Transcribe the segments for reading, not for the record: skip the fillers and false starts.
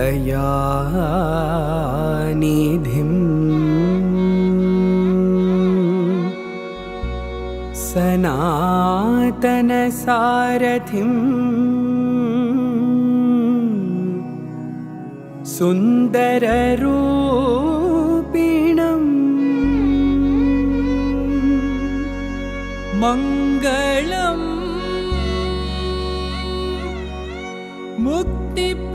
दयानिधिं सनातनसारथिं सुन्दररूपिणम् मङ्गलम् मुक्तिप्रदायकम्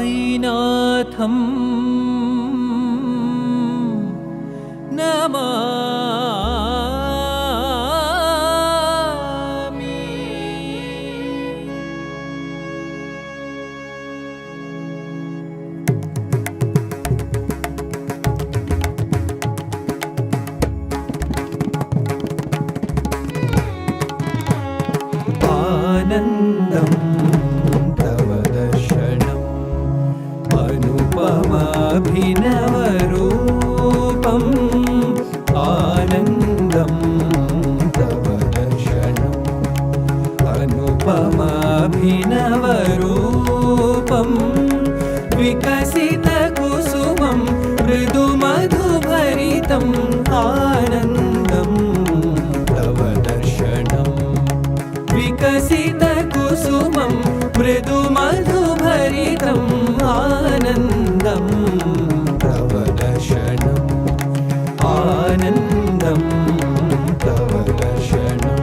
साईनाथं नमामि। आनन्दं तव दर्शनम् अनुपमाभिनवरूपम् आनन्दं तव दर्शनम् अनुपमाभिनवरूपम् विकसितकुसुमं मृदुमधुभरितम् आनन्दं तव दर्शनम् विकसितकुसुमं मृदुमधुभरितम् आनन्दं तव दर्शनम् आनन्दं तव दर्शनम्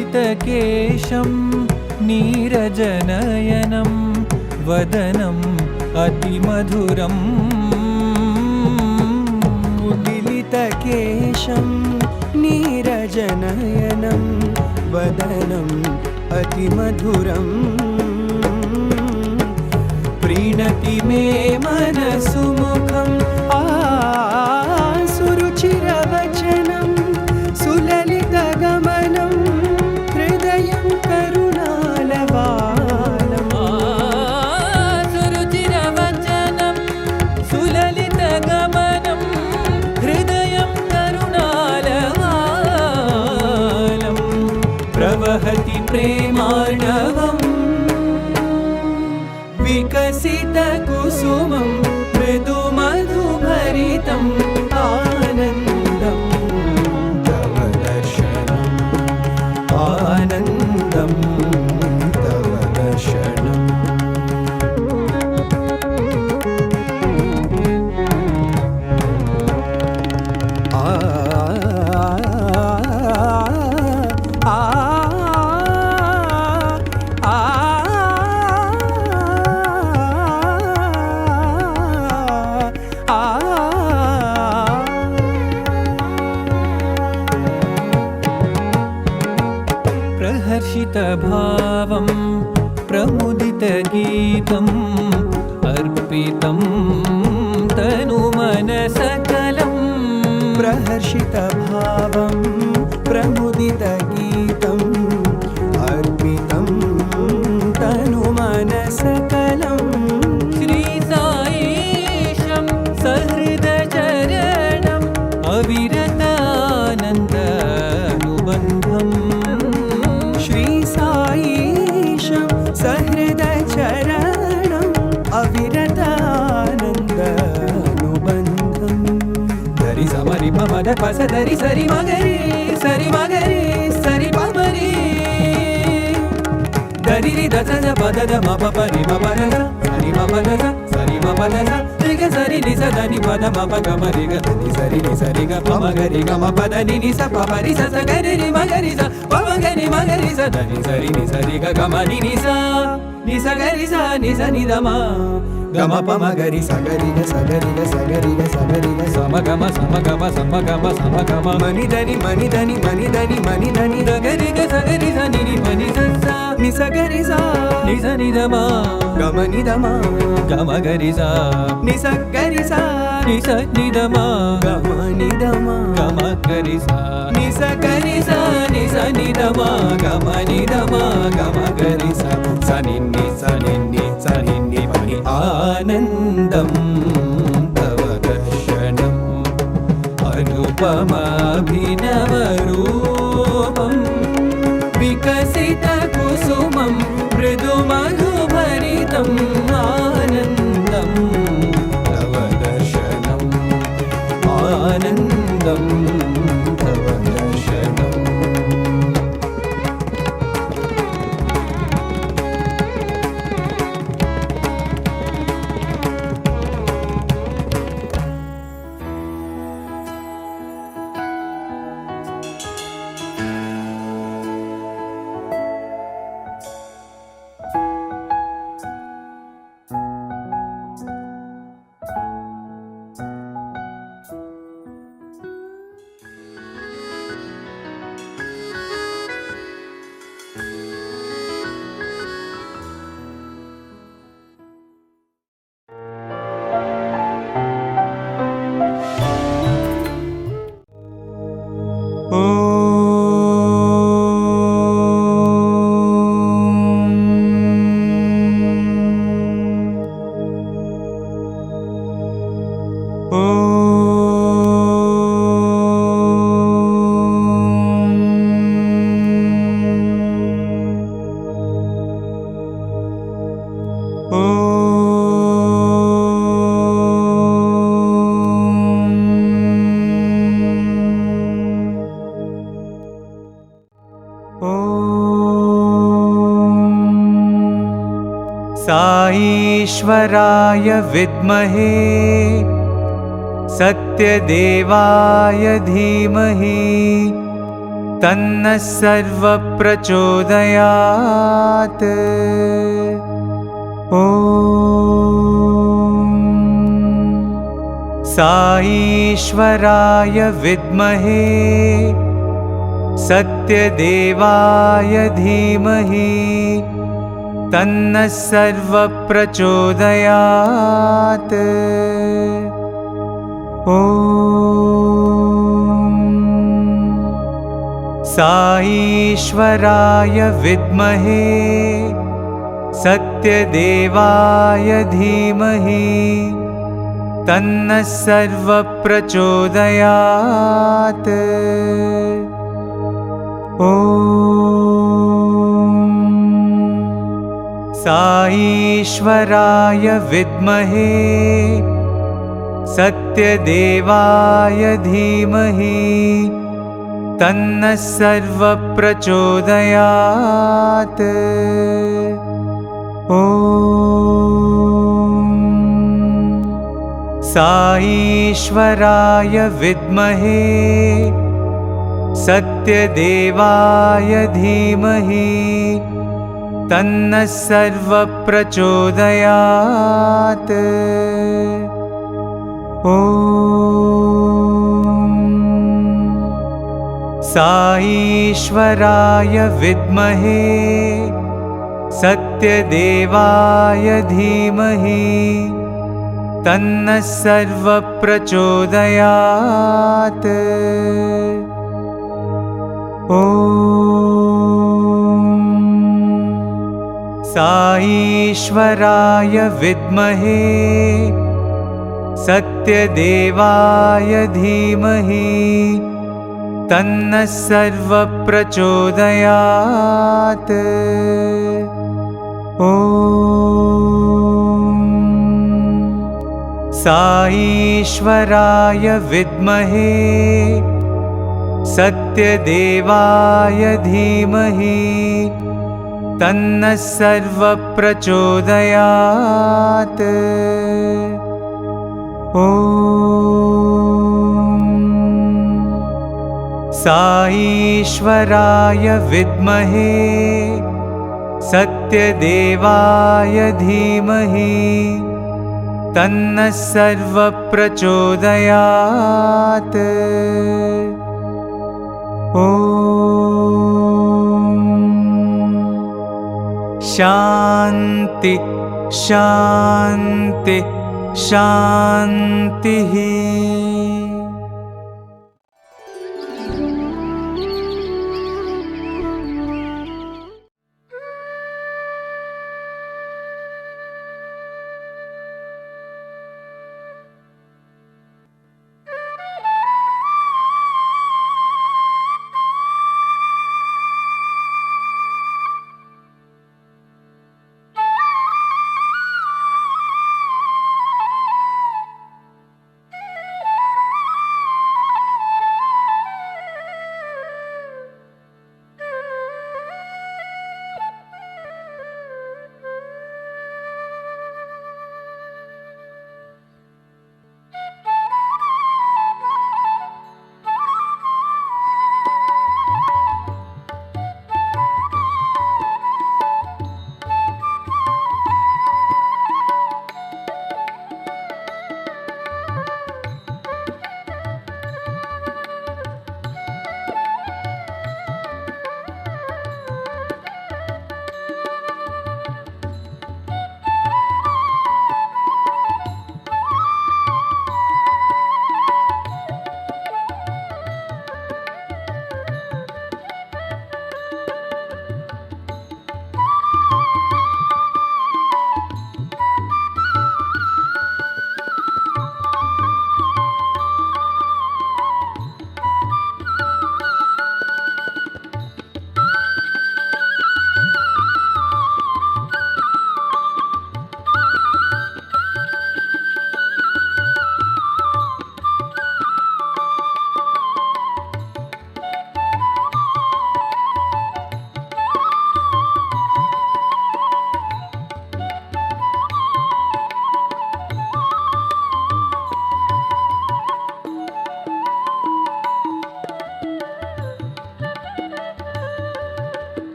कुटिलितकेशं नीरजनयनं वदनम् अतिमधुरम् कुटिलितकेशं नीरजनयनं वदनम् अतिमधुरम् प्रीणति मे मनसु मुखम् सुरुचिरवचनं सुललितगमनं हृदयं करुणालवालम् सुरुचिरवचनं सुललितगमनं हृदयं करुणालवालम् प्रवहति प्रेमार्णवम् विकसितकुसुमं मृदुमधुभरितम् आनन्दं तव दर्शनम् आनन्दं तव दर्शनम् प्रहर्षितभावं प्रमुदितगीतम् अर्पितं तनुमनसकलं प्रहर्षितभावं प्रमुदितगीतम् अर्पितं तनुमनसकलं श्रीसाईशं सहृदचरणम् अविरतानन्दानुबन्धम् श्रीसाईशं सहृदचरणम् अविरतानन्दानुबन्धम् धरि समरि पमद पस धरि सरि मगरि सरि पमरि धरि रि दस पद म परि म पद सरि म पद सरि म पद ग सरि नि स ध नि पद म प ग म रि ग ध नि सरि ग प म ग रि ग म पद नि नि स प प रि स स ग रि रि म ग रि स प म ग नि म ग रि स ध नि सरि ग ग म नि नि स ग रि स नि स नि ध म gama pama gari sagari ga sagari ga sagari ga sagari ga samagama samagama samagama samagama mani dani mani dani mani dani mani dani dagari ga sagari sa ni ni pani sa sa ni sagari sa ni sa ni da ma gama ni dama gama gari sa ni sagari sa ni sa ni da ma gama ni dama gama gari sa ni sagari sa ni sa ni da ma gama ni da ma gama gari sa sa ni ni pani आनन्दं तव दर्शनम् अनुपमाभिनवरूपं विकसितकुसुमं मृदुमधुभरितम् आनन्दं तव दर्शनम् आनन्दं तव दर्शनम् ईश्वराय विद्महे सत्यदेवाय धीमहि तन्नः सर्वप्रचोदयात्। ॐ साईश्वराय विद्महे सत्यदेवाय धीमहि तन्नः सर्वप्रचोदयात्। ॐ साईश्वराय विद्महे सत्यदेवाय धीमहि तन्नः सर्वप्रचोदयात्। ॐ साईश्वराय विद्महे सत्यदेवाय धीमहि तन्नः सर्वप्रचोदयात्। ॐ साईश्वराय विद्महे सत्यदेवाय धीमहि तन्नः सर्वप्रचोदयात्। ॐ साईश्वराय विद्महे सत्यदेवाय धीमहि तन्नः सर्वप्रचोदयात्। ॐ साईश्वराय विद्महे सत्यदेवाय धीमहि तन्नः सर्वप्रचोदयात्। ॐ साईश्वराय विद्महे सत्यदेवाय धीमहि तन्नः सर्वप्रचोदयात्। ॐ साईश्वराय विद्महे सत्यदेवाय धीमहि तन्नः सर्वप्रचोदयात्। ॐ शान्ति शान्ति शान्तिः।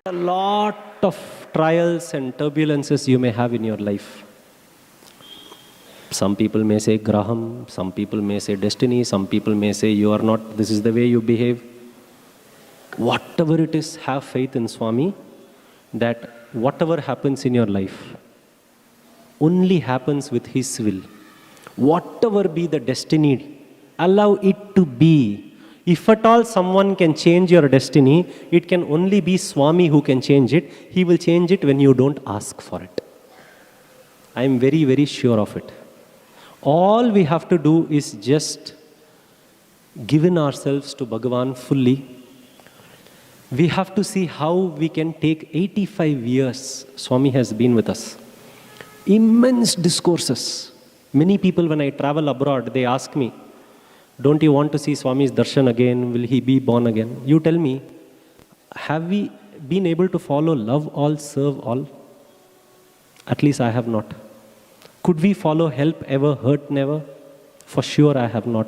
A lot of trials and turbulences you may have in your life. Some people may say Graham, some people may say destiny, some people may say you are not, this is the way you behave. Whatever it is, have faith in Swami that whatever happens in your life only happens with His will. Whatever be the destiny, allow it to be. If at all someone can change your destiny, it can only be Swami who can change it. He will change it when you don't ask for it. I am very, very sure of it. All we have to do is just give in ourselves to Bhagavan fully. We have to see how we can take 85 years Swami has been with us. Immense discourses. Many people when I travel abroad, they ask me, don't you want to see Swami's darshan again? Will he be born again? You tell me, have we been able to follow love all, serve all? At least I have not. Could we follow help ever, hurt never? For sure I have not.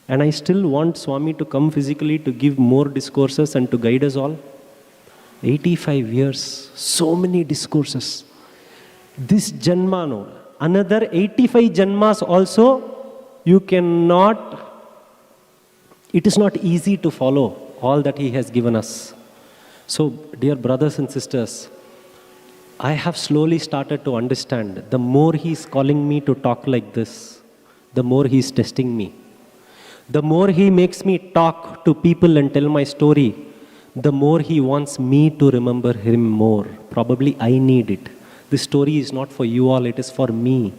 And I still want Swami to come physically to give more discourses and to guide us all. 85 years, so many discourses. This Janma, no, another 85 Janmas also, you cannot, it is not easy to follow all that He has given us. So, dear brothers and sisters, I have slowly started to understand, the more He is calling me to talk like this, the more He is testing me. The more He makes me talk to people and tell my story, the more He wants me to remember Him more. Probably I need it. This story is not for you all, it is for me.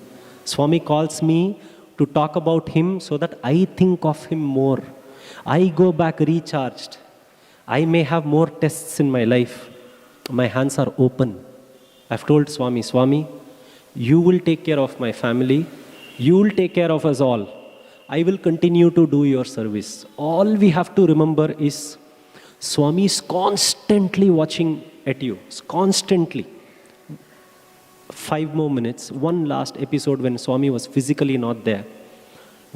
Swami calls me to talk about Him so that I think of Him more. I go back recharged. I may have more tests in my life. My hands are open. I've told Swami, Swami, you will take care of my family. You will take care of us all. I will continue to do your service. All we have to remember is Swami is constantly watching at you. Constantly. 5 more minutes. One last episode when Swami was physically not there.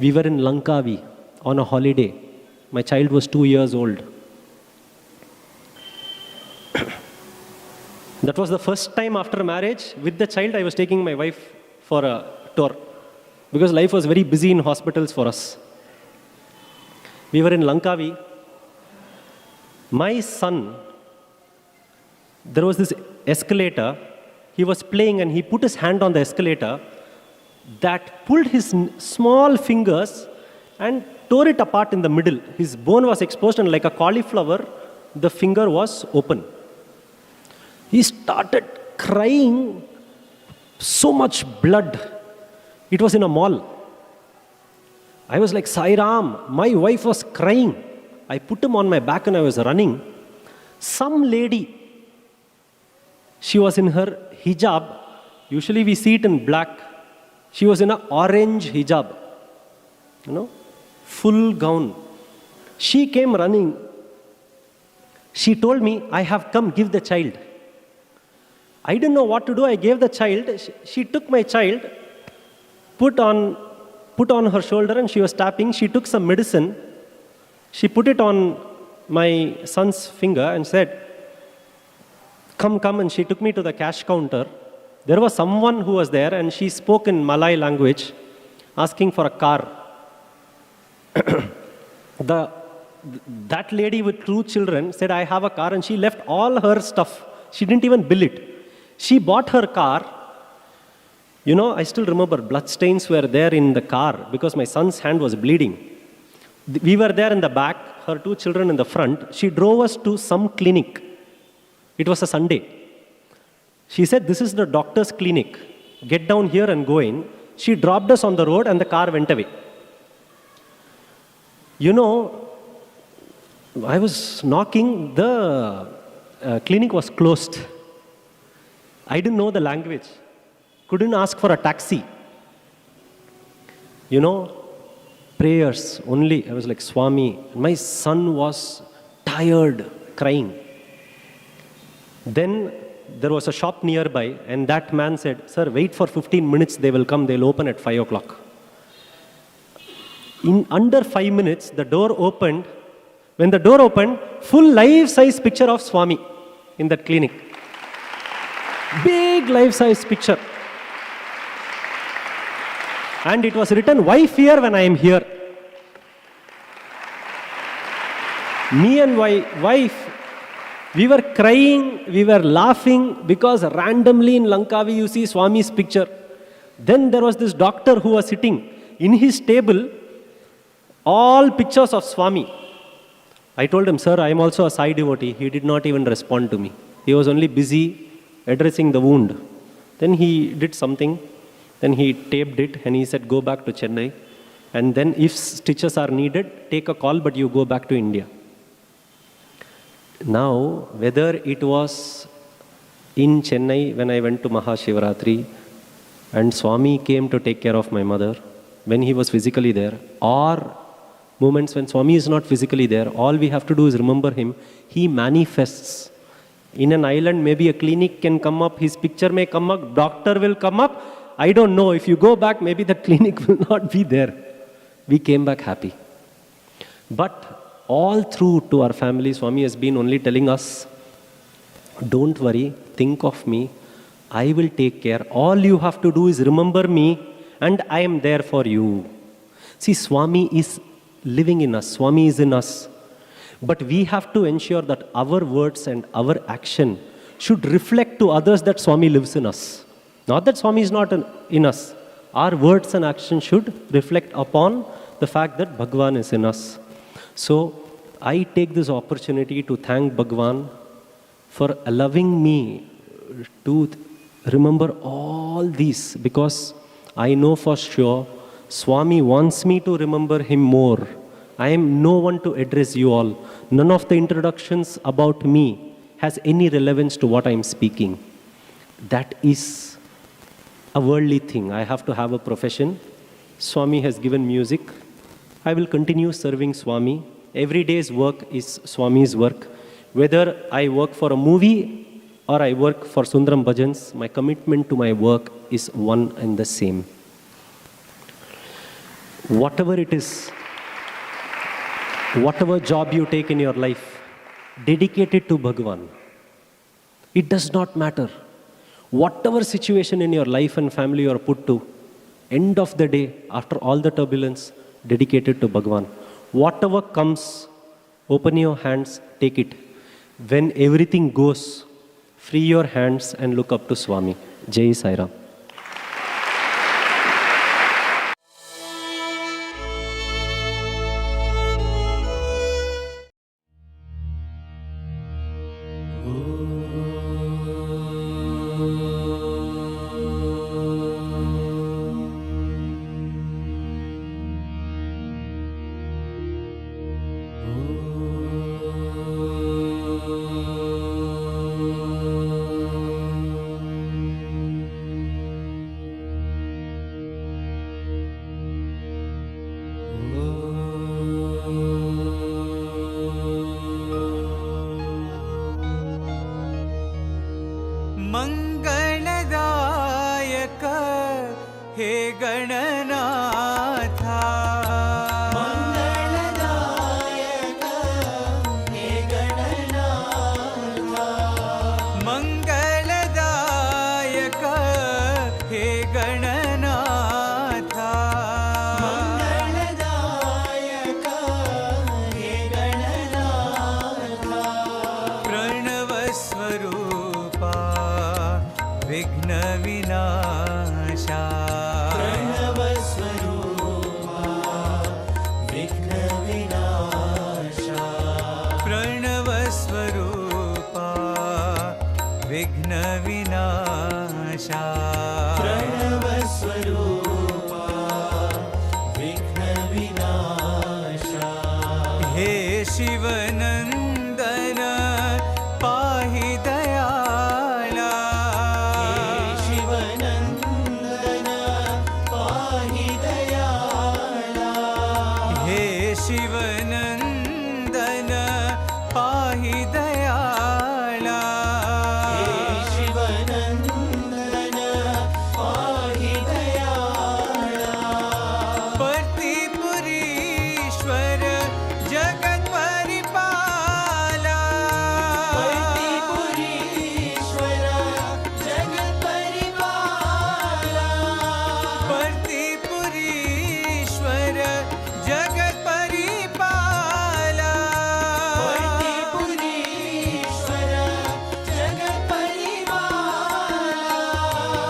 We were in Lankavi on a holiday. My child was 2 years old. That was the first time after marriage, with the child, I was taking my wife for a tour. Because life was very busy in hospitals for us. We were in Lankavi. My son, there was this escalator. He was playing and he put his hand on the escalator that pulled his small fingers and tore it apart in the middle. His bone was exposed and like a cauliflower, the finger was open. He started crying, so much blood. It was in a mall. I was like, Sairam, my wife was crying. I put him on my back and I was running. Some lady, she was in her hijab. Usually we see it in black. She was in an orange hijab. Full gown. She came running. She told me, I have come, give the child. I didn't know what to do. I gave the child. She took my child, put on her shoulder and she was tapping. She took some medicine. She put it on my son's finger and said, come, and she took me to the cash counter. There was someone who was there and she spoke in Malay language, asking for a car. That lady with 2 children said, I have a car, and she left all her stuff. She didn't even bill it. She bought her car. I still remember bloodstains were there in the car because my son's hand was bleeding. We were there in the back, her 2 children in the front. She drove us to some clinic. It was a Sunday. She said, this is the doctor's clinic. Get down here and go in. She dropped us on the road and the car went away. I was knocking, the clinic was closed. I didn't know the language. Couldn't ask for a taxi. Prayers only. I was like, Swami. My son was tired, crying. Then there was a shop nearby, and that man said, sir, wait for 15 minutes, they will come, they'll open at 5 o'clock. In under 5 minutes, the door opened. When the door opened, full life-size picture of Swami in that clinic. Big life-size picture. And it was written, why fear when I am here? Me and my wife, we were crying, we were laughing because randomly in Lankavi you see Swami's picture. Then there was this doctor who was sitting. In his table, all pictures of Swami. I told him, sir, I am also a Sai devotee. He did not even respond to me. He was only busy addressing the wound. Then he did something. Then he taped it and he said, go back to Chennai. And then if stitches are needed, take a call, but you go back to India. Now, whether it was in Chennai when I went to Maha Shivaratri and Swami came to take care of my mother, when he was physically there, or moments when Swami is not physically there, all we have to do is remember him. He manifests. In an island, maybe a clinic can come up, his picture may come up, doctor will come up. I don't know. If you go back, maybe the clinic will not be there. We came back happy. But all through to our family, Swami has been only telling us, Don't worry, think of me. I will take care. All you have to do is remember me, and I am there for you. See, Swami is living in us. Swami is in us. But we have to ensure that our words and our action should reflect to others that Swami lives in us. Not that Swami is not in us. Our words and action should reflect upon the fact that Bhagwan is in us. So, I take this opportunity to thank Bhagwan for allowing me to remember all these, because I know for sure Swami wants me to remember him more. I am no one to address you all. None of the introductions about me has any relevance to what I am speaking. That is a worldly thing. I have to have a profession. Swami has given music. I will continue serving Swami. Every day's work is Swami's work. Whether I work for a movie or I work for Sundaram Bhajans, my commitment to my work is one and the same. Whatever it is, whatever job you take in your life, dedicate it to Bhagwan. It does not matter. Whatever situation in your life and family you are put to, end of the day, after all the turbulence, dedicate it to Bhagwan. Whatever comes, open your hands, take it. When everything goes, free your hands and look up to Swami. Jai Sairam. मंगलदायक हे गणनाथ, मंगलदायक हे गणनाथ, मंगलदायक हे गणनाथ, मंगलदायक हे गणनाथ, प्रणव स्वरूपा विघ्न विनाशा, प्रणव स्वरूपा विघ्न विनाशा, प्रणव स्वरूपा विघ्न विनाशा, प्रणव स्वरूपा विघ्न विनाशा, हे शिवनंदन पाहि दयाला, शिवनंदन पाहि दयाला, शिवनंदन पाहि दयाला, पर्तिपुरीश्वर जगत परिपाला, पर्तिपुरीश्वर जगत परिपाला, पर्तिपुरीश्वर जगत परिपाला, पर्तिपुरीश्वर जगत परिपाला,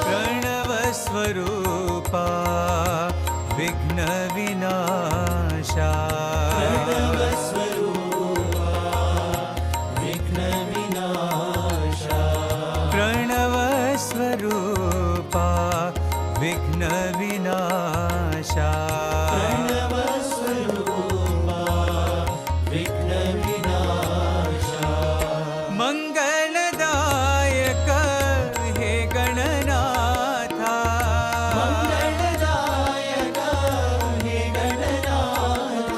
प्रणव स्वरूपा विघ्न विनाशा, प्रणव स्वरूपा विघ्न विनाशा, प्रणव स्वरूपा विघ्न विनाशा, प्रणव स्वरूपा विघ्न विनाशा, मंगलदायक हे गणनाथ, मंगलदायक हे गणनाथ,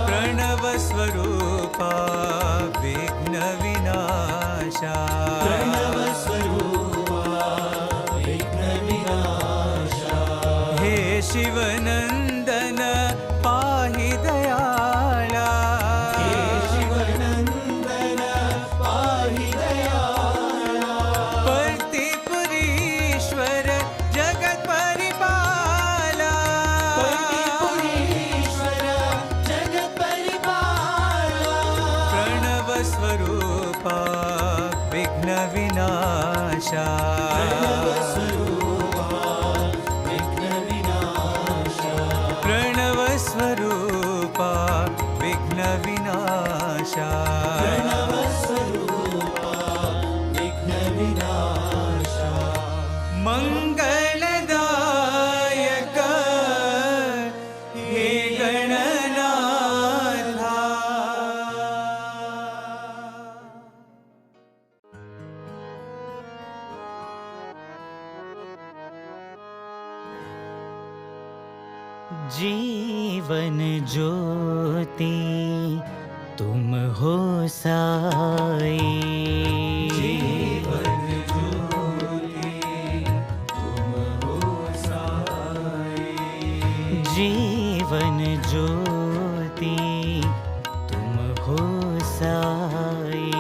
प्रणव स्वरूपा विघ्न विनाशा, प्रणव स्वरूपा विघ्न विनाशा, हे शिवनंदन पाहि दयाला, हे शिवनंदन पाहि दयाला, प्रणव स्वरूपा विघ्न विनाशा मंगलदायक हे गणनाथा। जीवन ज्योति तुम हो साई, जीवन ज्योति तुम हो साई, जीवन ज्योति तुम हो साई,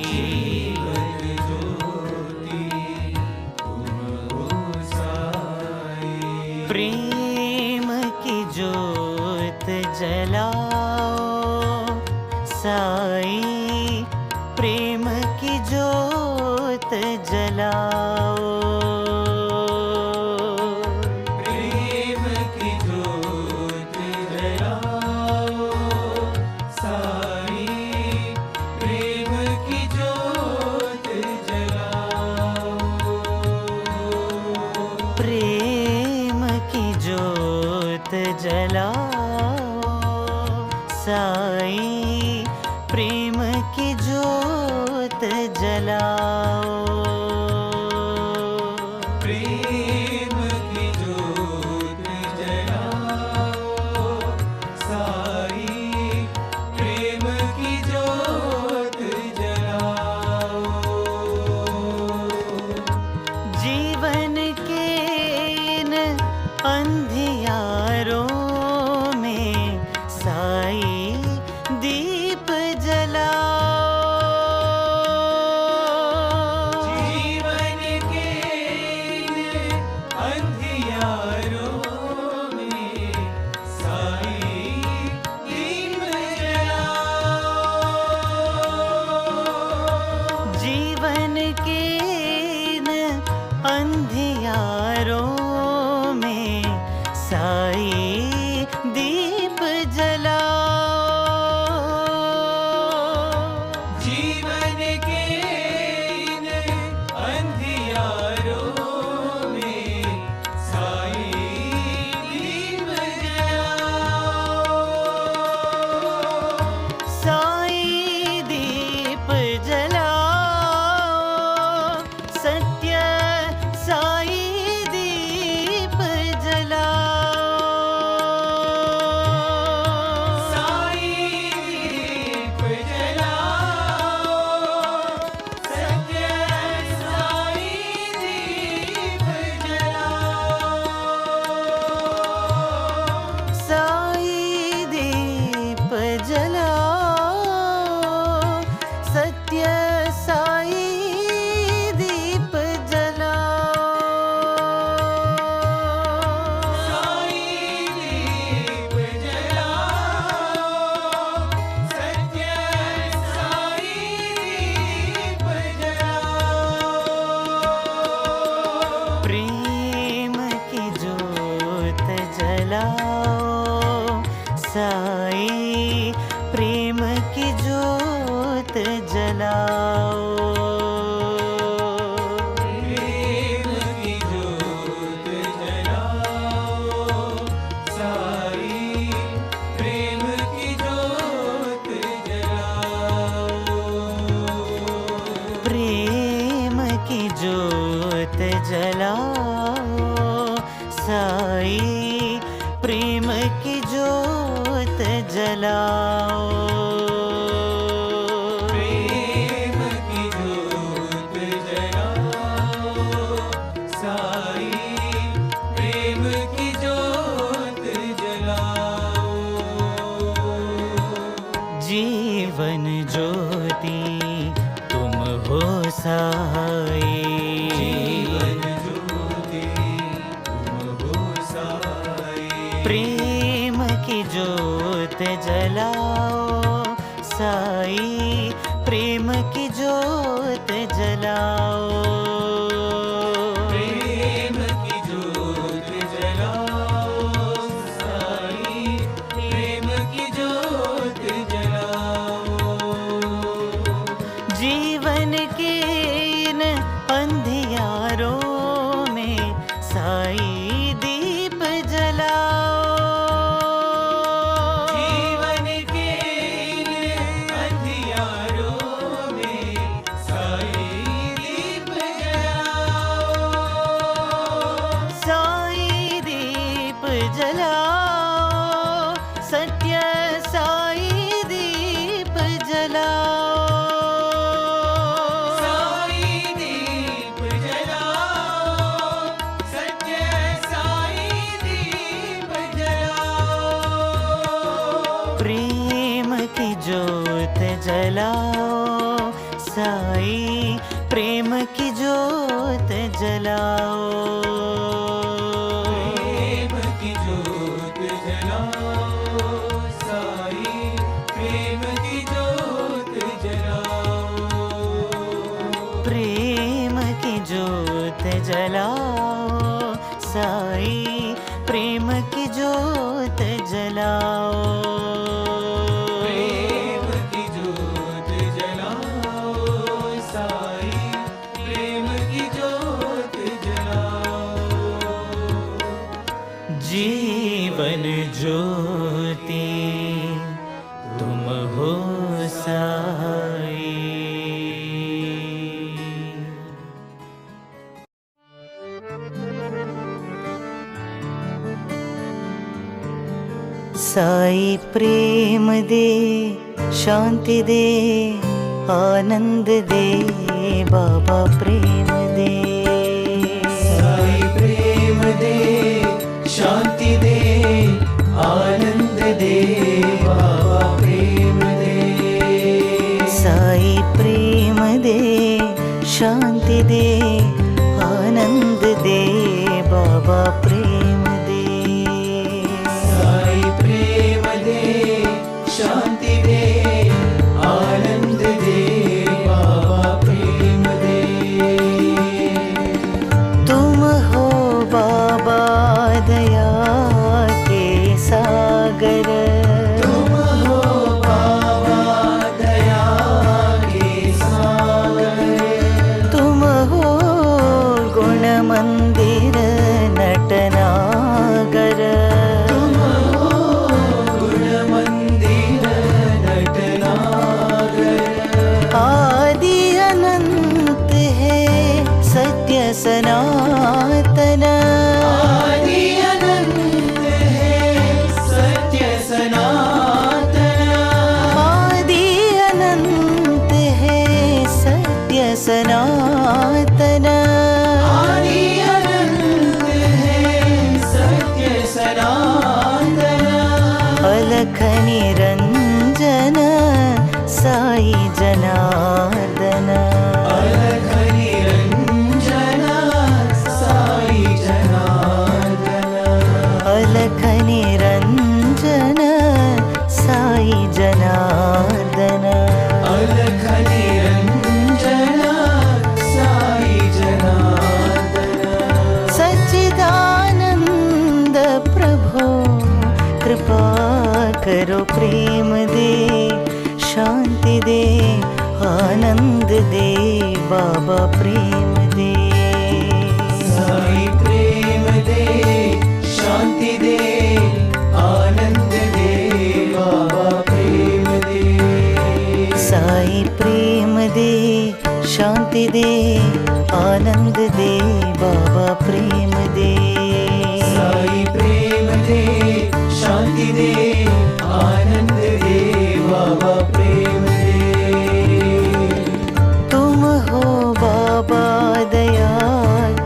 जीवन ज्योति तुम हो साई। प्रेम की ज्योत जलाओ साई, प्रेम की ज्योत जलाओ, प्रेम की ज्योत जलाओ साई, प्रेम की ज्योत जलाओ, प्रेम की ज्योत जलाओ साई, प्रेम की ज्योत जलाओ, प्रेम की ज्योत जलाओ साई, प्रेम की ज्योत जलाओ। जीवन के इन अंधियारों में साई दीप जलाओ, जीवन के अंधियारों में साई दीप जलाओ, जीवन के इन अंधियारों में साई दीप जलाओ, जीवन के इन अंधियारों में साई दीप जलाओ, साई दीप जलाओ, सत्य साई दीप जलाओ, साई दीप जलाओ, सत्य साई दीप जलाओ, साई दीप जलाओ, सत्य साई दीप जलाओ, साई दीप जलाओ, सत्य साई दीप जलाओ, प्रेम की ज्योत जलाओ साई, प्रेम की ज्योत जलाओ, प्रेम की ज्योत जलाओ साई, प्रेम की ज्योत जलाओ, प्रेम की ज्योत जलाओ साई, प्रेम की ज्योत जलाओ, प्रेम की ज्योत जलाओ साई, प्रेम की ज्योत जलाओ, जीवन ज्योति तुम हो साई, जीवन ज्योति तुम हो साई, प्रेम की ज्योत जलाओ जलाओ, सत्य साई दीप जलाओ, साई दीप जलाओ, सत्य साई दीप जलाओ। प्रेम की ज्योत जलाओ, साई प्रेम की ज्योत जलाओ, प्रेम की ज्योत जलाओ, साई प्रेम की ज्योत जलाओ। प्रेम की ज्योत जलाओ, साई प्रेम की ज्योत जलाओ, प्रेम की ज्योत जलाओ, साई प्रेम की ज्योत जलाओ। जीवन ज्योति तुम हो साई। साई प्रेम दे, शांति दे, आनंद दे, बाबा प्रेम दे। साई प्रेम दे, शांति दे, आनंद दे, बाबा प्रेम दे। साई प्रेम दे, शांति दे, आनंद दे, बाबा प्रेम दे। साई प्रेम दे, शांति दे, आनंद दे, बाबा प्रेम दे। तुम हो बाबा दया के सागर, तुम हो बाबा दया के सागर। तुम हो गुण मंदिर नटनागर, तुम हो गुण मंदिर नटनागर। आदि अनंत है सत्य सनातन, आदि अनंत है सत्य सनातन। आदि अनंत है सत्य सनातन। आदि अनंत है सत्य सनातन। अलख निरंजन साई जनार्दन, अलख निरंजन साई जनार्दन। अलख निरंजन साई जनार्दन। अलख निरंजन साई जनार्दन। सच्चिदानंद प्रभो कृपा करो, प्रेम दे, शांति दे, आनंद दे, बाबा प्रेम दे। साई प्रेम दे, शांति दे, आनंद दे, बाबा प्रेम दे। साई प्रेम दे, शांति दे, आनंद दे, बाबा प्रेम दे। साई प्रेम दे, शांति दे, आनंद दे, बाबा प्रेम दे। तुम हो बाबा दया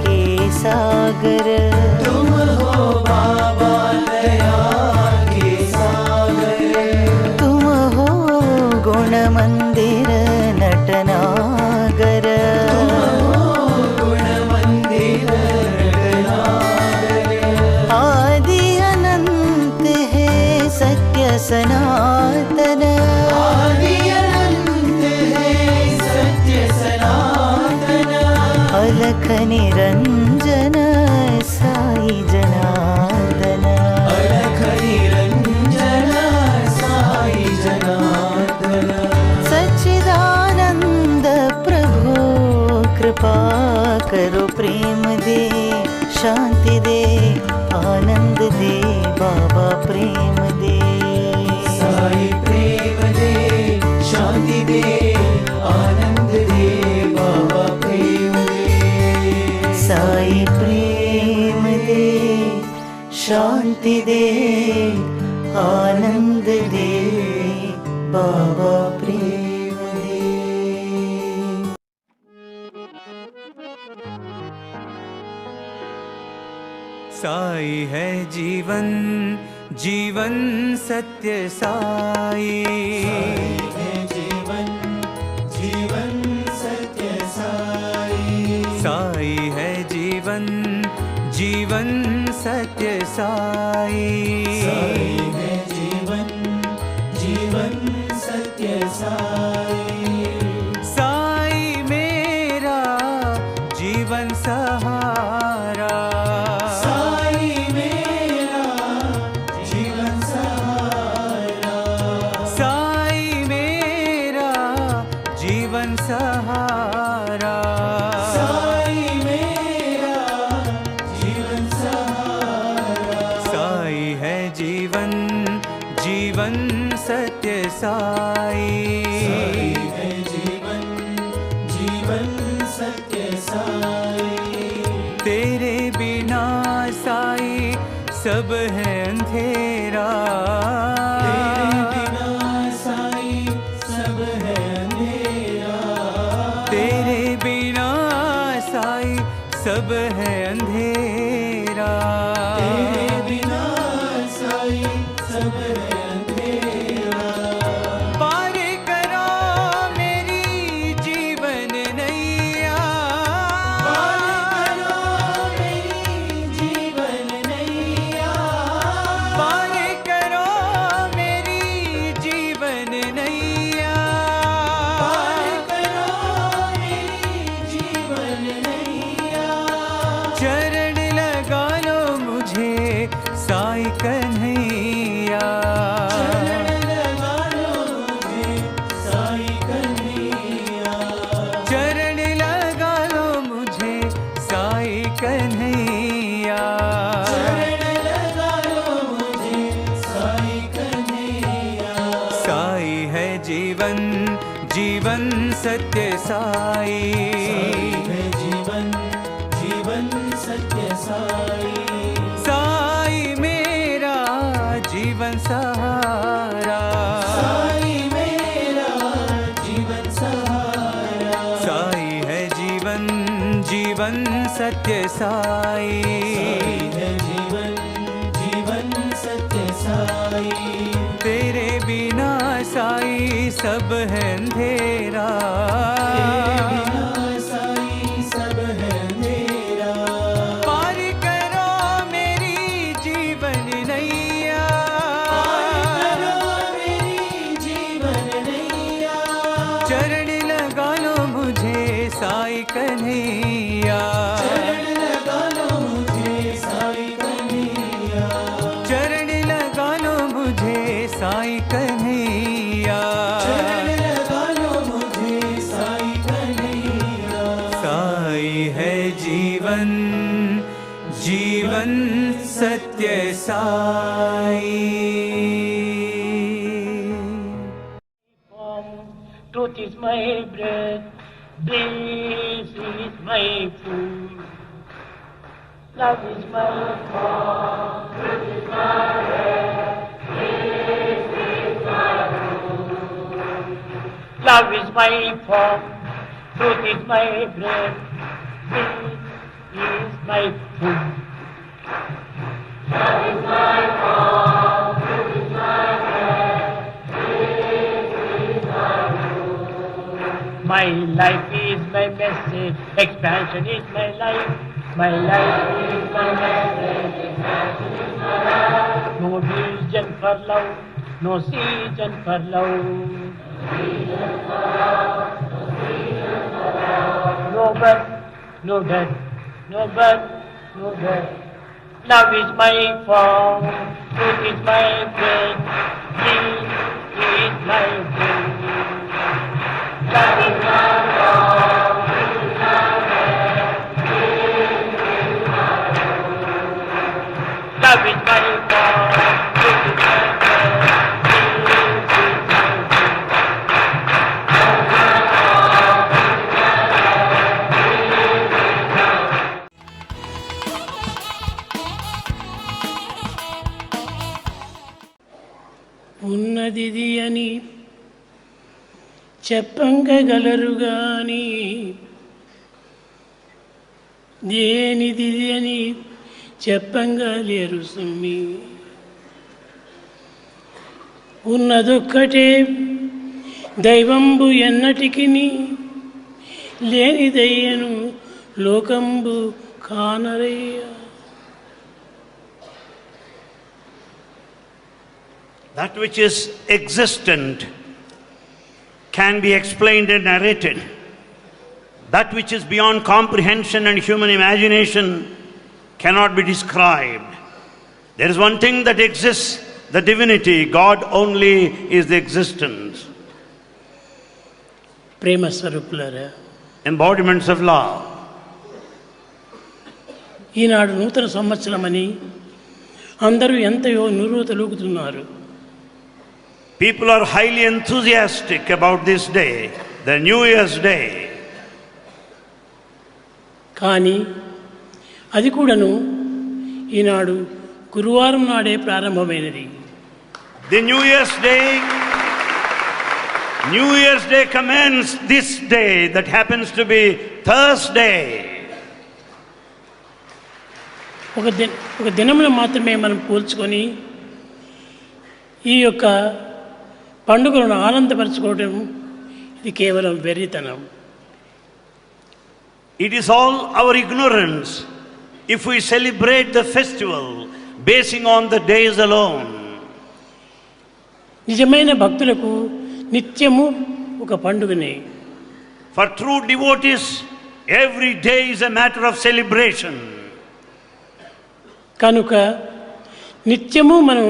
के सागर, तुम हो बाबा दया के सागर। तुम हो गुण मंदिर नटनागर, गुण मंदिर नटनागर। आदि अनंत है सत्य सनातन। आदि अनंत है सत्य सनातन। अलख निरंजन साई जनार्दन, अलख निरंजन साई जनार्दन। सच्चिदानंद प्रभु कृपा करो, प्रेम दे, शांति दे, आनंद दे, बाबा प्रेम दे। साई प्रेम दे, शांति दे, आनंद दे, बाबा प्रेम दे। साई प्रेम दे, शांति दे, आनंद दे, बाबा प्रेम दे। साई है जीवन, जीवन सत्य साई। साई है जीवन, जीवन सत्य साई। साई है जीवन, जीवन सत्य साई। साई है जीवन, जीवन सत्य साई। साई मेरा जीवन सहारा। साई मेरा जीवन सहारा। साई मेरा जीवन सहारा। साई मेरा जीवन सहारा। साई है जीवन, जीवन सत्य साई। साई है जीवन, जीवन सत्य साई। तेरे बिना साई सब है अंधेरा। तेरे बिना साई सब है अंधेरा। तेरे बिना साई सब है अंधेरा। तेरे बिना साई सब है अंधेरा। पार करो मेरी जीवन नैया। पार करो मेरी जीवन नैया। पार करो मेरी जीवन नैया। पार करो मेरी जीवन नैया। चरण लगा लो मुझे साई कन्हैया। चरण लगा लो मुझे साई कन्हैया। चरण लगा लो मुझे साई कन्हैया। चरण लगा लो मुझे साई कन्हैया। साई है जीवन, जीवन सत्य साई। है जीवन, जीवन सत्य साई। साई मेरा जीवन सहारा। साई मेरा जीवन सहारा। साई है जीवन, जीवन सत्य साई। है जीवन, जीवन सत्य साई। तेरे बिना साई सब है अंधेरा। तेरे बिना साई सब है अंधेरा। पार करो मेरी जीवन नैया। पार करो मेरी जीवन नैया। चरण लगा लो मुझे साई कन्हैया। चरण लगा लो मुझे साई कन्हैया। चरण लगा लो मुझे साई कन्हैया। चरण लगा लो मुझे साई कन्हैया। साई है जीवन, जीवन सत्य Sai. Truth is my bread, this is my food. Love is my form, truth is my bread, this is my food. Love is my form, truth is my bread, this is my food. Love is my form, truth is my bread, this is my food. My life is my message, expansion is my life. My life is my message, expansion is my life. No vision for love, no season for love. No birth, no death, no birth, no death. Love is my form, truth is my faith, peace is my faith. Love is my form, truth is my faith, peace is my faith. Love is my form, truth is my faith, peace is my faith. ఉన్నదిది అని చెప్పంగలరు గాని దేనిది అని చెప్పంగలేరు సుమ్మి. ఉన్నదొక్కటే దైవంబు ఎన్నటికి లేనిదయ్యను లోకంబు కానరయ్య. That which is existent can be explained and narrated. That which is beyond comprehension and human imagination cannot be described. There is one thing that exists, the divinity. God only is the existence. ప్రేమ స్వరూపులారా, Embodiments of love. ఈనాడు నూతన సంవత్సరమని అందరూ ఎంతయో నురుతలూగుతున్నారు. People are highly enthusiastic about this day, the New Year's Day. కానీ అది కూడాను ఈనాడు గురువారం నాడే ప్రారంభమైనది. The New Year's Day commences this day that happens to be Thursday. ఒక దినమును మాత్రమే మనం పోల్చుకొని ఈ యొక్క పండుగలను ఆనందపరచుకోవడం ఇది కేవలం వెర్రితనం. It is all our ignorance if we celebrate the festival basing on the days alone. నిజమైన భక్తులకు నిత్యము ఒక పండుగనే. For true devotees, every day is a matter of celebration. కనుక నిత్యము మనం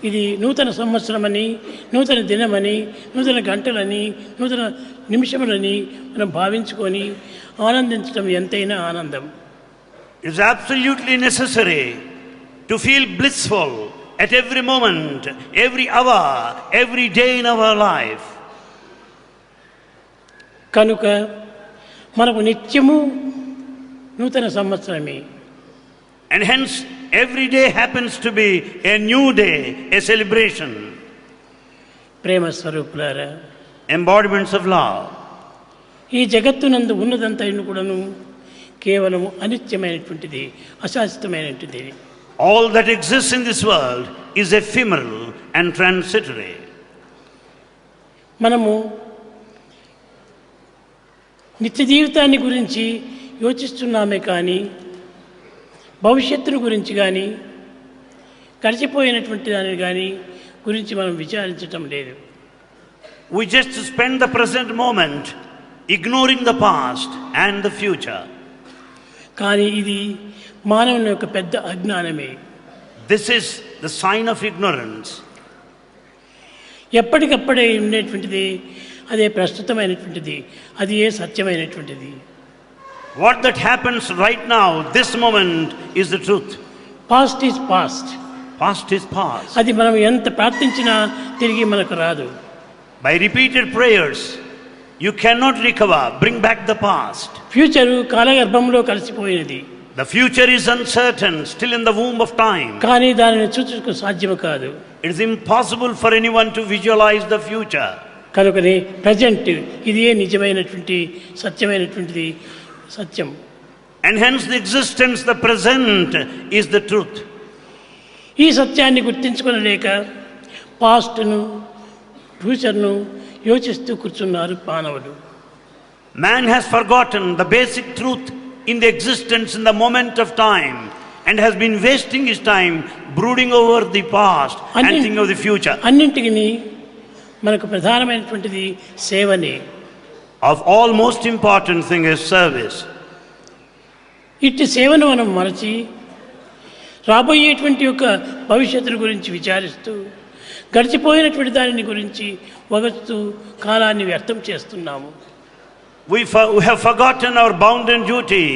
ఇది నూతన సంవత్సరమని, నూతన దినమని, నూతన గంటలని, నూతన నిమిషములని మనం భావించుకొని ఆనందించడం ఎంతైనా ఆనందం. It is absolutely necessary to feel blissful at every moment, every hour, every day in our life. కనుక మనకు నిత్యము నూతన సంవత్సరమే. And hence every day happens to be a new day, a celebration. ప్రేమ స్వరూపులారా, Embodiments of love. ఈ జగత్తునందు ఉన్నదంతైన కూడాను కేవలము అనిత్యమైనటువంటిది, అశాశ్వతమైనటువంటిది. All that exists in this world is ephemeral and transitory. మనము నిత్య జీవితాన్ని గురించి యోచిస్తున్నామే కానీ భవిష్యత్తును గురించి కానీ గడిచిపోయినటువంటి దానిని కానీ గురించి మనం విచారించటం లేదు. We just spend the present moment ignoring the past and the future. కానీ ఇది మానవుని యొక్క పెద్ద అజ్ఞానమే. This is the sign of ignorance. ఎప్పటికప్పుడే ఉండేటువంటిది అదే ప్రస్తుతమైనటువంటిది, అది ఏ సత్యమైనటువంటిది. What that happens right now, this moment, is the truth. Past is past. Past is past. అది మనం ఎంత ప్రార్థించినా తిరిగి మనకు రాదు. By repeated prayers, you cannot recover, bring back the past. Future కాలగర్భంలో కలిసిపోయినది. The future is uncertain, still in the womb of time. కానీ దానిని చూచుటకు సాధ్యము కాదు. It is impossible for anyone to visualize the future. కనుకనే ప్రజెంట్ ఇదే నిజమైనటువంటి సత్యమైనటువంటిది, సత్యం. And hence the existence, the present, is the truth. ఈ సత్యాన్ని గుర్తించుకొనలేక పాస్ట్ను, ఫ్యూచర్ను యోచిస్తూ కూర్చున్నారు మానవులు. Man has forgotten the basic truth in the existence in the moment of time and has been wasting his time brooding over the past and thinking of the future. అన్నింటికి మనకు ప్రధానమైనటువంటిది సేవనే. Of all most important thing is service. ఇట్టి సేవను మనం మరచి రాబోయేటువంటి యొక్క భవిష్యత్తు గురించి విచారిస్తూ గడిచిపోయినటువంటి దానిని గురించి వగస్తూ కాలాన్ని వ్యర్థం చేస్తున్నాము. We have forgotten our bounden duty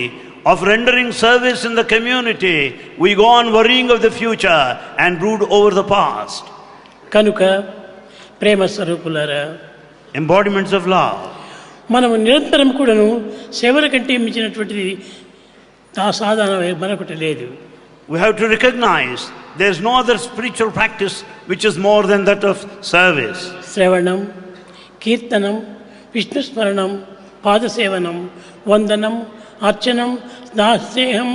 of rendering service in the community. We go on worrying of the future and brood over the past. కనుక ప్రేమ స్వరూపులారా, Embodiments of love. మనము నిరంతరం కూడాను సేవల కంటే మించినటువంటిది ఆ సాధన మరొకటి లేదు. We have to recognize there is no other spiritual practice which is more than that of service. శ్రవణం, కీర్తనం, విష్ణు స్మరణం, పాదసేవనం, వందనం, అర్చనం, స్నేహం,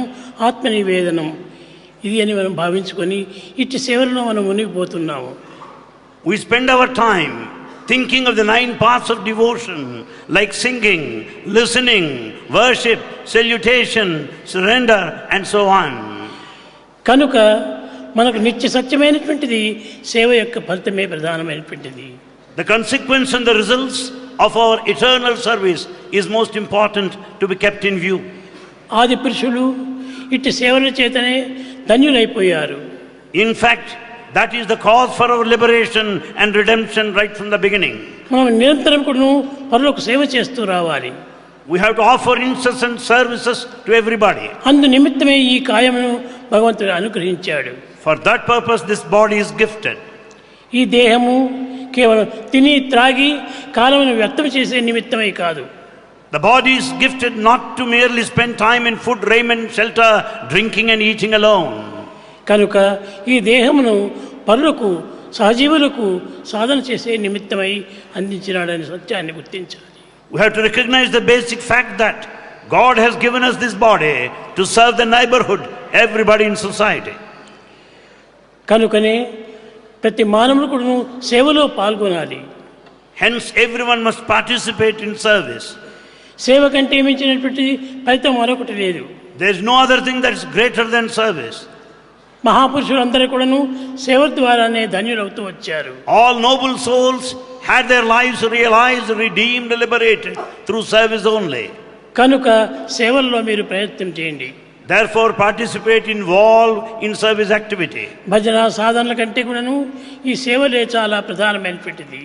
ఆత్మనివేదనం, ఇది అని మనం భావించుకొని ఇట్టి సేవలను మనం మునిగిపోతున్నాము. We spend our time thinking of the 9 paths of devotion, like singing, listening, worship, salutation, surrender, and so on. కనుక మనకు నిత్య సత్యమైనటువంటిది సేవ యొక్క ఫలితమే ప్రధానమైనటువంటిది. The consequence and the results of our eternal service is most important to be kept in view. ఆది పురుషులు ఇట్టి సేవల చేతనే ధన్యులైపోయారు. In fact, that is the cause for our liberation and redemption right from the beginning. మనం నిరంతరం కూడా పరులకు సేవ చేస్తూ రావాలి. We have to offer incessant services to everybody. అందు నిమిత్తమే ఈ కాయమును భగవంతుడు అనుగ్రహించాడు. For that purpose this body is gifted. ఈ దేహము కేవలం తిని త్రాగి కాలమును వ్యర్థం చేసే నిమిత్తమే కాదు. The body is gifted not to merely spend time in food, raiment, shelter, drinking and eating alone. కనుక ఈ దేహమును పరులకు సహజీవులకు సాధన చేసే నిమిత్తమై అందించినాడనే సత్యాన్ని గుర్తించాలి. We have to recognize the basic fact that God has given us this body to serve the neighborhood, everybody in society. కనుకనే ప్రతి మానవుడు కూడా సేవలో పాల్గొనాలి. Hence everyone must participate in service. సేవ కంటే మించినటువంటి ఫలితం మరొకటి లేదు. There is no other thing that is greater than service. మహాపురుషులందరూ కూడాను సేవ ద్వారానే ధన్యులవుతూ వచ్చారు. All noble souls had their lives realized, redeemed, liberated through service only. కనుక సేవల్లో మీరు ప్రయత్నం చేయండి. Therefore participate, involve in service activity. భజన సాధనల కంటే కూడాను ఈ సేవలే చాలా ప్రధానమైనటువంటిది.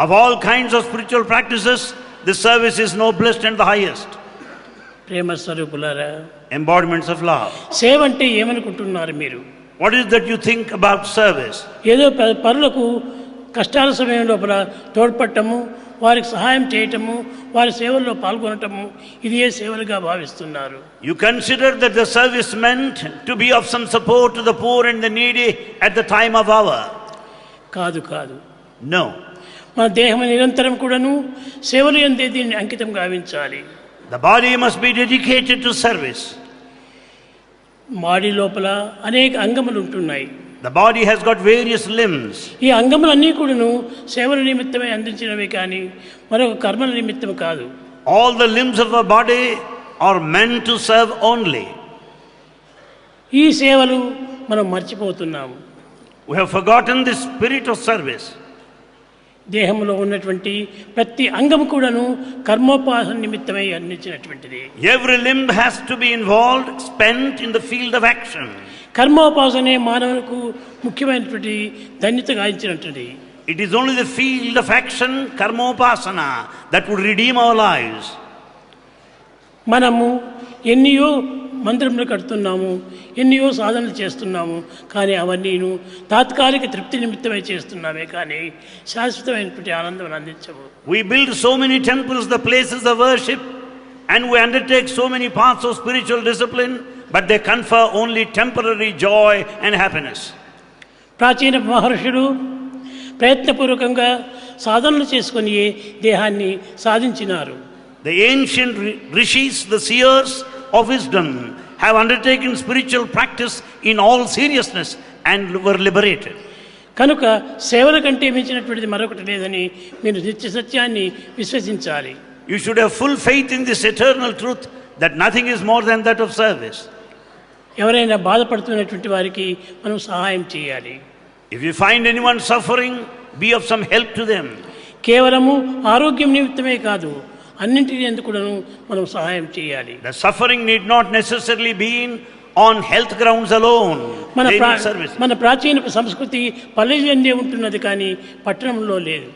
Of all kinds of spiritual practices, this service is noblest and the highest. ప్రేమ స్వరూపులారా, Embodiments of love. సేవ అంటే ఏమనుకుంటున్నారు మీరు? What is that you think about service? ఏదో పరులకు కష్టాల సమయం లోపల తోడ్పడటము, వారికి సహాయం చేయటము, వారి సేవల్లో పాల్గొనటము, ఇదే సేవలుగా భావిస్తున్నారు. You consider that the service meant to be of some support to the poor and the needy at the time of hour. కాదు కాదు. No. మన దేహం నిరంతరం కూడాను సేవలు యందే దీన్ని అంకితం గావించాలి. The body must be dedicated to service. Body లోపల అనేక అంగములు ఉంటున్నాయి. The body has got various limbs. ఈ అంగములన్నీ కూడాను సేవల నిమిత్తమే అందించినవి కానీ మరొక కర్మల నిమిత్తం కాదు. All the limbs of our body are meant to serve only. ఈ సేవలు మనం మర్చిపోతున్నాము. We have forgotten the spirit of service. దేహంలో ఉన్నటువంటి ప్రతి అంగము కూడాను కర్మోపాసన నిమిత్తమై అందించినటువంటిది. Every limb has to be involved, spent in the field of action. కర్మోపాసనే మానవులకు ముఖ్యమైనటువంటి ధన్యత గాయించినటువంటిది. It is only the field of action, karmopasana, that would redeem our lives. మనము ఎన్నో మందిరములు కడుతున్నాము, ఎన్నో సాధనలు చేస్తున్నాము, కానీ అవన్నీను తాత్కాలిక తృప్తి నిమిత్తమై చేస్తున్నామే కానీ శాశ్వతమైనటువంటి ఆనందం అందించవు. We build so many temples, the places of worship, and we undertake so many paths of spiritual discipline, but they confer only temporary joy and happiness. ప్రాచీన మహర్షులు ప్రయత్నపూర్వకంగా సాధనలు చేసుకొని దేహాన్ని సాధించినారు. The ancient rishis, the seers of wisdom, have undertaken spiritual practice in all seriousness and were liberated. కనుక సేవల కంటే మించినటువంటిది మరొకటి లేదని మీరు నిత్య సత్యాన్ని విశ్వసించాలి. You should have full faith in this eternal truth that nothing is more than that of service. ఎవరైనా బాధపడుతున్నటువంటి వారికి మనం సహాయం చేయాలి. If you find anyone suffering, be of some help to them. కేవలము ఆరోగ్యం నిమిత్తమే కాదు, అన్నింటినీ ఎందుకు మనం సహాయం చేయాలి. The suffering need not necessarily be on health grounds alone. మన ప్రాచీన సంస్కృతి పల్లెల్లో ఉంటున్నది కానీ పట్టణంలో లేదు.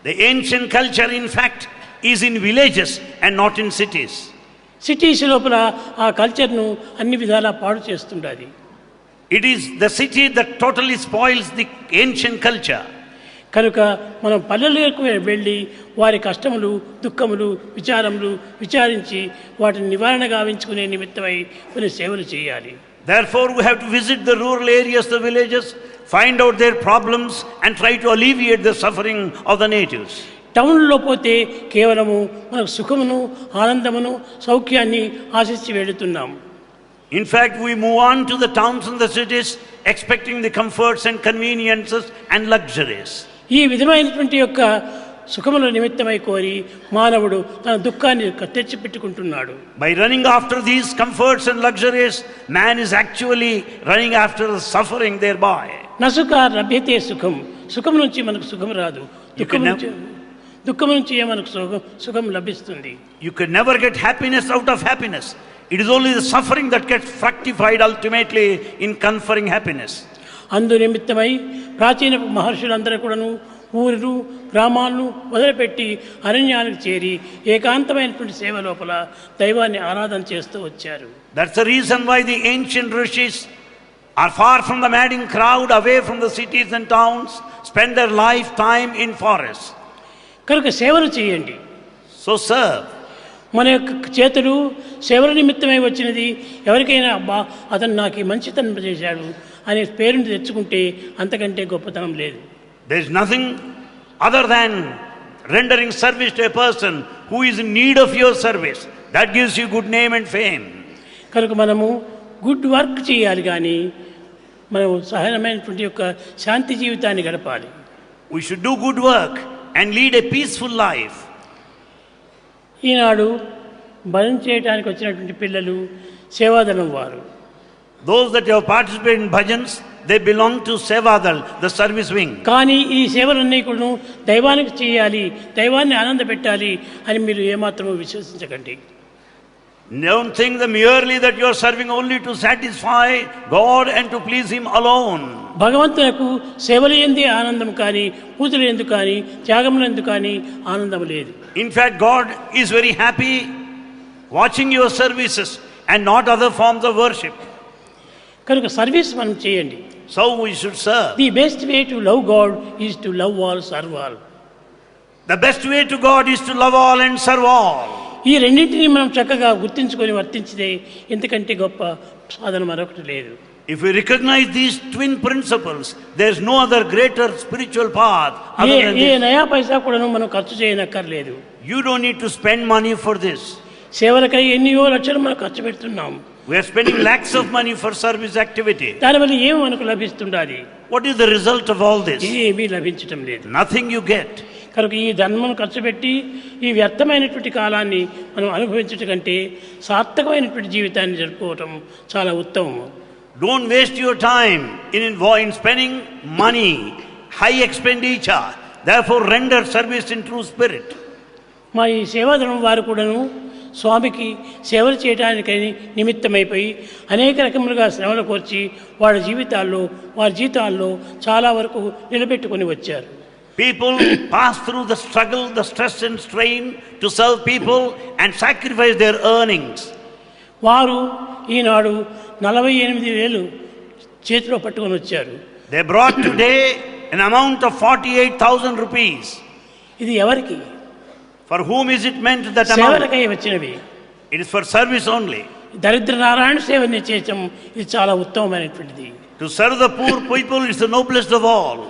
The ancient culture in fact is in villages and not in cities. Cities లోపల ఆ కల్చర్ను అన్ని విధాలా పాడు చేస్తుండాలి. It is the city that totally spoils the ancient culture. కనుక మనం పల్లెలకు వెళ్ళి వారి కష్టములు, దుఃఖములు, విచారములు విచారించి వాటిని నివారణ గావించుకునే నిమిత్తమై కొన్ని సేవలు చేయాలి. Therefore, we have to visit the rural areas, the villages, find out their problems and try to alleviate the suffering of the natives. టౌన్లో పోతే కేవలము మనకు సుఖమును, ఆనందమును, సౌఖ్యాన్ని ఆశించి వెళుతున్నాం. In fact, we move on to the towns and the cities expecting the comforts and conveniences and luxuries. ఈ విధమైనటువంటి యొక్క సుఖముల నిమిత్తమై కోరి మానవుడు తన దుఃఖాన్ని తెచ్చిపెట్టుకుంటున్నాడు. By running after these comforts and luxuries, man is actually running after the suffering thereby. నసుఖ లభ్యతే సుఖం. సుఖం నుంచి మనకు సుఖం రాదు, దుఃఖం నుంచి మనకు సుఖం లభిస్తుంది. You can never get happiness out of happiness. It is only the suffering that gets fructified ultimately in conferring happiness. అందు నిమిత్తమై ప్రాచీన మహర్షులందరూ కూడాను ఊరు గ్రామాలను వదిలిపెట్టి అరణ్యానికి చేరి ఏకాంతమైనటువంటి సేవ లోపల దైవాన్ని ఆరాధన చేస్తూ వచ్చారు. That's the reason why the ancient rishis are far from the madding crowd, away from the cities and towns, spend their lifetime in forests. కనుక సేవలు చేయండి. So serve. మన యొక్క చేతులు సేవల నిమిత్తమై వచ్చినది. ఎవరికైనా అబ్బా అతను నాకు ఈ మంచితనం చేశాడు అనే పేరుని తెచ్చుకుంటే అంతకంటే గొప్పతనం లేదు. There is nothing other than rendering service to a person who is in need of your service. That gives you good name and fame. కనుక మనము గుడ్ వర్క్ చేయాలి, కానీ మనం సహజమైనటువంటి యొక్క శాంతి జీవితాన్ని గడపాలి. We should do good work and lead a peaceful life. ఈనాడు భజన చేయడానికి వచ్చినటువంటి పిల్లలు సేవాదళం వారు. Those that have participated in bhajans, they belong to Sevadal, the service wing. కానీ ఈ సేవలన్నీ కూడా దైవానికి చేయాలి, దైవాన్ని ఆనంద పెట్టాలి అని మీరు ఏమాత్రమూ విశ్వసించకండి. Don't think that merely that you are serving only to satisfy God and to please Him alone. భగవంతునకు సేవలు ఎందే ఆనందం కానీ, పూజలు ఎందుకు కానీ, త్యాగములు ఎందుకు కానీ ఆనందం లేదు. In fact, God is very happy watching your services and not other forms of worship. కనుక సర్వీస్ మనం చేయండి. So we should serve. The best way to love God is to love all, serve all. The best way to God is to love all and serve all. ఈ రెండింటినీ మనం చక్కగా గుర్తించుకొని వర్తించితే ఇంతకంటే గొప్ప సాధన మరొకటి లేదు. If we recognize these twin principles, there is no other greater spiritual path other than A this. నయా పైసా కూడా మనం ఖర్చు చేయనక్కర్లేదు. You don't need to spend money for this. సేవలకై ఎన్నో లక్షలు మనం ఖర్చు పెడుతున్నాం. We are spending lakhs of money for service activity. దానివల్ల ఏమి మనకు లభిస్తుండాలి? What is the result of all this? ఏమీ లభించటం లేదు. Nothing you get. కనుక ఈ ధర్మను ఖర్చు పెట్టి ఈ వ్యర్థమైనటువంటి కాలాన్ని మనం అనుభవించటం కంటే సార్థకమైనటువంటి జీవితాన్ని జరుపుకోవటం చాలా ఉత్తమం. Don't waste your time in spending money, high expenditure. Therefore, render service in true spirit. మా ఈ సేవాదళం వారు కూడాను స్వామికి సేవలు చేయడానికి నిమిత్తమైపోయి అనేక రకములుగా శ్రమలు కోర్చి వారి జీవితాల్లో చాలా వరకు నిలబెట్టుకొని వచ్చారు. People pass through the struggle, the stress and strain to serve people and sacrifice their earnings. వారు ఈనాడు 48,000 చేతిలో పట్టుకొని వచ్చారు. They brought today an amount of 48,000 rupees. ఇది ఎవరికి? For whom is it meant, that amount? సేవలకై వచ్చినవి. It is for service only. దరిద్ర నారాయణ సేవని చేయటం ఇది చాలా ఉత్తమమైనటువంటిది. To serve the poor people is the noblest of all.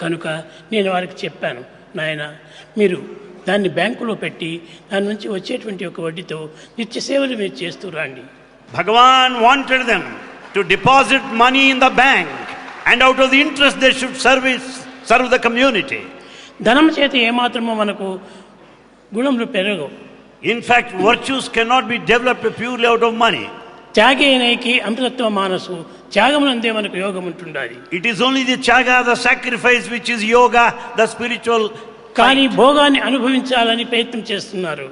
కనుక నేను వారికి చెప్పాను, నాయన మీరు దాన్ని బ్యాంకులో పెట్టి దాని నుంచి వచ్చేటువంటి ఒక వడ్డీతో నిత్య సేవలు మీరు చేస్తూ రండి. Bhagavan wanted them to deposit money in the bank and out of the interest they should serve the community. ధనం చేత ఏమాత్రమో మనకు గుణములు పెరగవు. In fact, virtues cannot be developed purely out of money. త్యాగేనైకి అమృతత్వ మానసు, త్యాగమునందే మనకు యోగం ఉంటుండాలి. It is only the tyaga, the sacrifice, which is yoga, the spiritual. కానీ భోగాన్ని అనుభవించాలని ప్రయత్నం చేస్తున్నారు.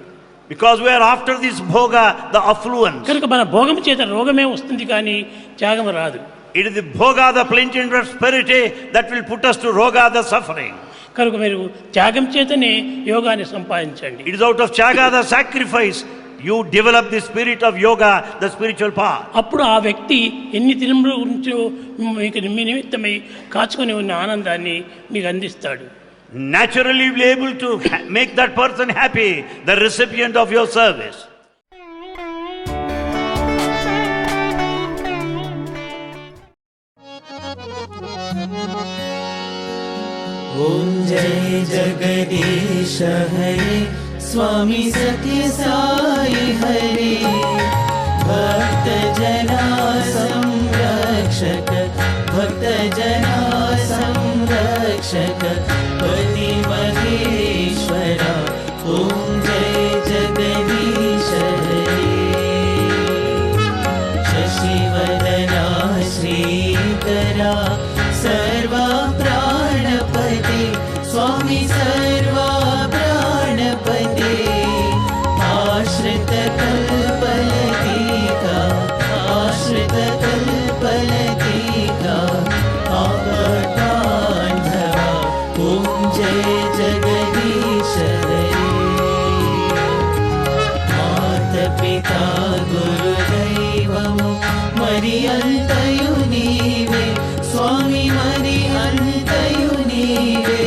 Because we are after this bhoga, the affluence. కనుక మన భోగం చేత రోగమే వస్తుంది, కానీ త్యాగం రాదు. It is the bhoga, the plenty and prosperity, that will put us to roga, the suffering. కనుక మీరు త్యాగం చేతనే యోగాన్ని సంపాదించండి. It is out of tyaga, the sacrifice, you develop the spirit of yoga, the spiritual path. అప్పుడు ఆ వ్యక్తి ఎన్ని దినముల గురించో మీకు మీ నిమిత్తమై కాచుకొని ఉన్న ఆనందాన్ని మీకు అందిస్తాడు. Naturally be able to make that person happy, the recipient of your service. ॐ जय जगदीश हरे स्वामी सत्य साई हरे भक्त जना संरक्षक भक्त जना संरक्षक पति महेश्वरा ॐ जय जगदीश हरे शशिवदना श्रीकरा सर्वा प्राणपते स्वामी सर्वा प्राणपते आश्रित कल्पलतिका आश्रित कल्पलतिका आपदान्धवा ॐ जय जगदीश हरे मातपिता गुरुदैवमु मरियन्तयु नीवे स्वामी मरियन्तयु नीवे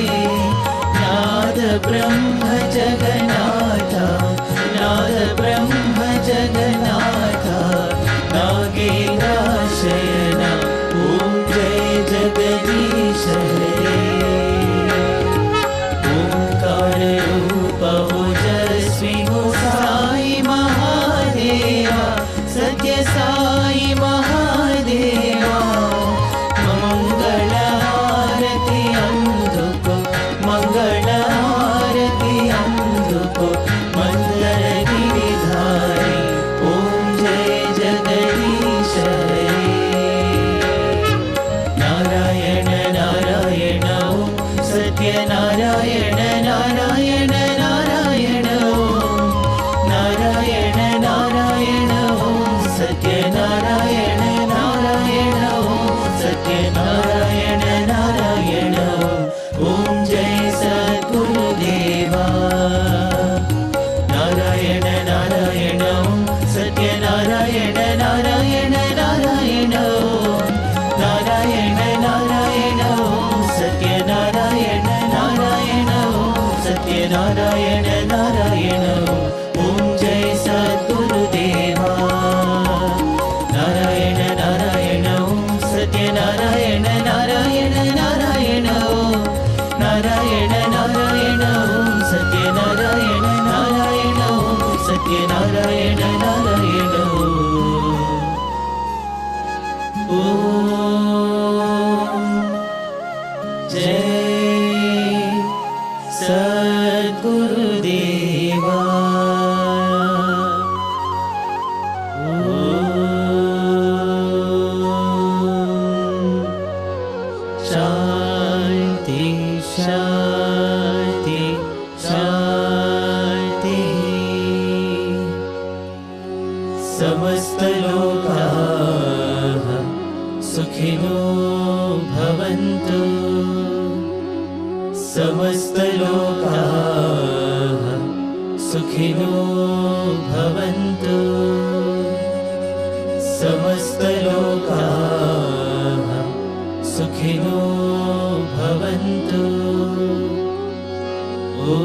नाद ब्रह्म जगन्नाथ नाद ब्रह्म जगन्नाथ नागेन्द्रशयन ॐ जय जगदीश हरे ओंकार रूप ओजस्वी हो साई महादेवा सत्य साई महादेवा मंगल आरती अंधुको मंगल आरती अंधुको मंगल गिरिधारी ओम जय जगदीश हरे नारायण नारायण ओम सत्य नारायण नारायण नारायण ओम नारायण नारायण ओम सत्य नारायण नारायण ओम सत्य नारायण नारायण ओम जय सद्गुरुदेवा नारायण नारायण ओम सत्य नारायण नारायण नारायण ओम नारायण नारायण ओम सत्य नारायण नारायण ओम सत्य नारायण नारायण ओम जय सद्गुरुदेवा नारायण नारायण ओम सत्य नारायण नारायण नारायण ओम नारायण नारायण ओम सत्य नारायण नारायण ओम सत्य नारायण नारायण ओम जय सद्गुरुदेवा शांति शांति शांति समस्त लोकाः सुखिनो भवन्तु समस्त लोकाः सुखिनो भवन्तु समस्त लोकाः सुखिनो भवन्तु ॐ